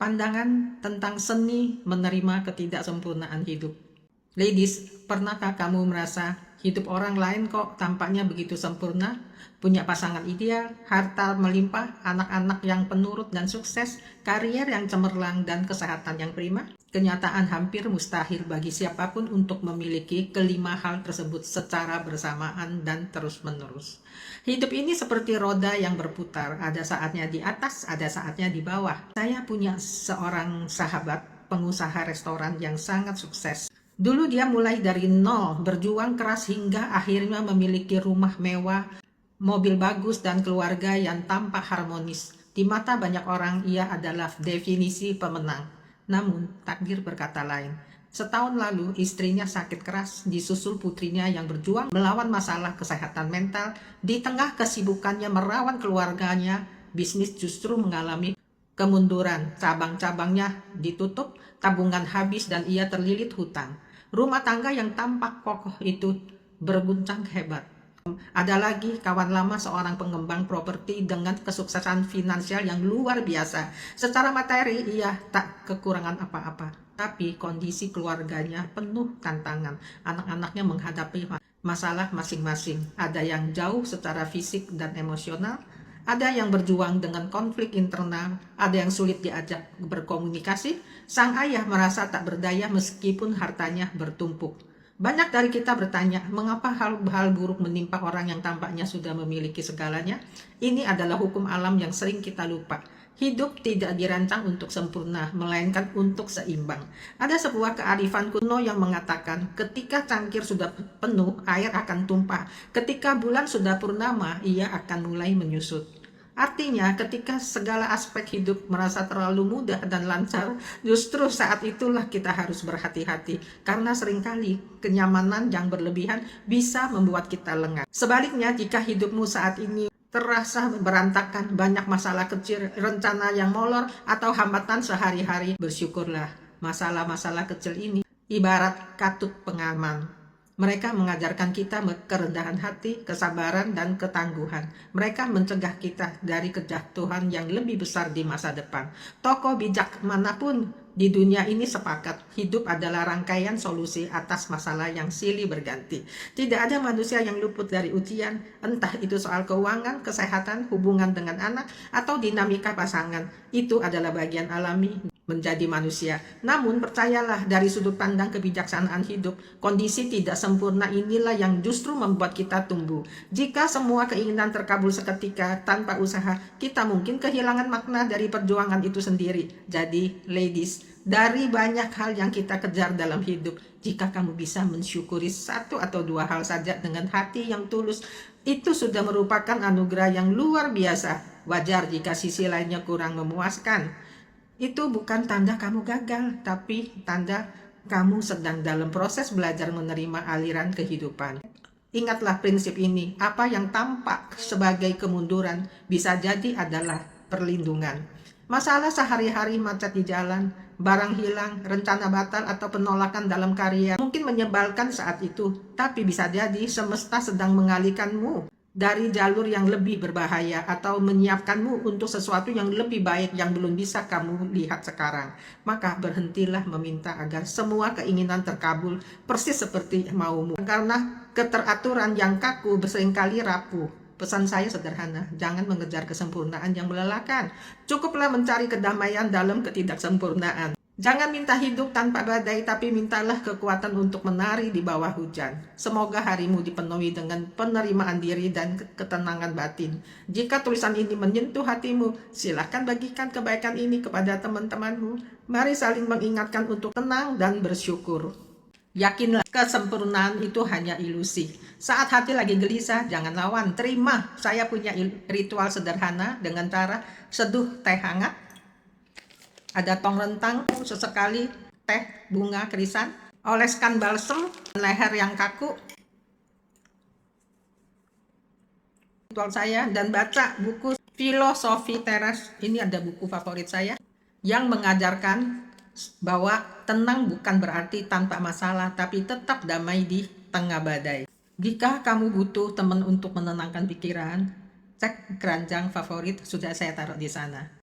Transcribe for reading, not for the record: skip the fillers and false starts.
Pandangan tentang seni menerima ketidaksempurnaan hidup. Ladies, pernahkah kamu merasa hidup orang lain kok tampaknya begitu sempurna? Punya pasangan ideal, harta melimpah, anak-anak yang penurut dan sukses, karier yang cemerlang, dan kesehatan yang prima? Kenyataan hampir mustahil bagi siapapun untuk memiliki kelima hal tersebut secara bersamaan dan terus-menerus. Hidup ini seperti roda yang berputar, ada saatnya di atas, ada saatnya di bawah. Saya punya seorang sahabat pengusaha restoran yang sangat sukses. Dulu dia mulai dari nol, berjuang keras hingga akhirnya memiliki rumah mewah, mobil bagus, dan keluarga yang tampak harmonis. Di mata banyak orang, ia adalah definisi pemenang. Namun, takdir berkata lain. Setahun lalu, istrinya sakit keras, disusul putrinya yang berjuang melawan masalah kesehatan mental. Di tengah kesibukannya merawat keluarganya, bisnis justru mengalami kemunduran. Cabang-cabangnya ditutup, tabungan habis, dan ia terlilit hutang. Rumah tangga yang tampak kokoh itu berguncang hebat. Ada lagi kawan lama seorang pengembang properti dengan kesuksesan finansial yang luar biasa. Secara materi ia tak kekurangan apa-apa, tapi kondisi keluarganya penuh tantangan. Anak-anaknya menghadapi masalah masing-masing. Ada yang jauh secara fisik dan emosional, ada yang berjuang dengan konflik internal, ada yang sulit diajak berkomunikasi. Sang ayah merasa tak berdaya meskipun hartanya bertumpuk. Banyak dari kita bertanya, mengapa hal-hal buruk menimpa orang yang tampaknya sudah memiliki segalanya? Ini adalah hukum alam yang sering kita lupa. Hidup tidak dirancang untuk sempurna, melainkan untuk seimbang. Ada sebuah kearifan kuno yang mengatakan, ketika cangkir sudah penuh, air akan tumpah. Ketika bulan sudah purnama, ia akan mulai menyusut. Artinya, ketika segala aspek hidup merasa terlalu mudah dan lancar, justru saat itulah kita harus berhati-hati. Karena seringkali kenyamanan yang berlebihan bisa membuat kita lengah. Sebaliknya, jika hidupmu saat ini terasa berantakan, banyak masalah kecil, rencana yang molor, atau hambatan sehari-hari, bersyukurlah. Masalah-masalah kecil ini ibarat katut pengaman. Mereka mengajarkan kita kerendahan hati, kesabaran, dan ketangguhan. Mereka mencegah kita dari kejatuhan yang lebih besar di masa depan. Tokoh bijak manapun di dunia ini sepakat, hidup adalah rangkaian solusi atas masalah yang silih berganti. Tidak ada manusia yang luput dari ujian, entah itu soal keuangan, kesehatan, hubungan dengan anak, atau dinamika pasangan. Itu adalah bagian alami menjadi manusia. Namun percayalah, dari sudut pandang kebijaksanaan hidup, kondisi tidak sempurna inilah yang justru membuat kita tumbuh. Jika semua keinginan terkabul seketika tanpa usaha, kita mungkin kehilangan makna dari perjuangan itu sendiri. Jadi, ladies, dari banyak hal yang kita kejar dalam hidup, jika kamu bisa mensyukuri satu atau dua hal saja dengan hati yang tulus, itu sudah merupakan anugerah yang luar biasa. Wajar jika sisi lainnya kurang memuaskan. Itu bukan tanda kamu gagal, tapi tanda kamu sedang dalam proses belajar menerima aliran kehidupan. Ingatlah prinsip ini, apa yang tampak sebagai kemunduran bisa jadi adalah perlindungan. Masalah sehari-hari, macet di jalan, barang hilang, rencana batal, atau penolakan dalam karya mungkin menyebalkan saat itu, tapi bisa jadi semesta sedang mengalihkanmu dari jalur yang lebih berbahaya atau menyiapkanmu untuk sesuatu yang lebih baik yang belum bisa kamu lihat sekarang. Maka berhentilah meminta agar semua keinginan terkabul persis seperti maumu. Karena keteraturan yang kaku seringkali rapuh. Pesan saya sederhana, jangan mengejar kesempurnaan yang melelahkan. Cukuplah mencari kedamaian dalam ketidaksempurnaan. Jangan minta hidup tanpa badai, tapi mintalah kekuatan untuk menari di bawah hujan. Semoga harimu dipenuhi dengan penerimaan diri dan ketenangan batin. Jika tulisan ini menyentuh hatimu, silakan bagikan kebaikan ini kepada teman-temanmu. Mari saling mengingatkan untuk tenang dan bersyukur. Yakinlah, kesempurnaan itu hanya ilusi. Saat hati lagi gelisah, jangan lawan, terima. Saya punya ritual sederhana dengan cara seduh teh hangat, ada tong rentang, sesekali teh bunga kerisan, oleskan balsem leher yang kaku, ritual saya, dan baca buku Filosofi Teras. Ini ada buku favorit saya yang mengajarkan bahwa tenang bukan berarti tanpa masalah, tapi tetap damai di tengah badai. Jika kamu butuh teman untuk menenangkan pikiran, cek keranjang favorit, sudah saya taruh di sana.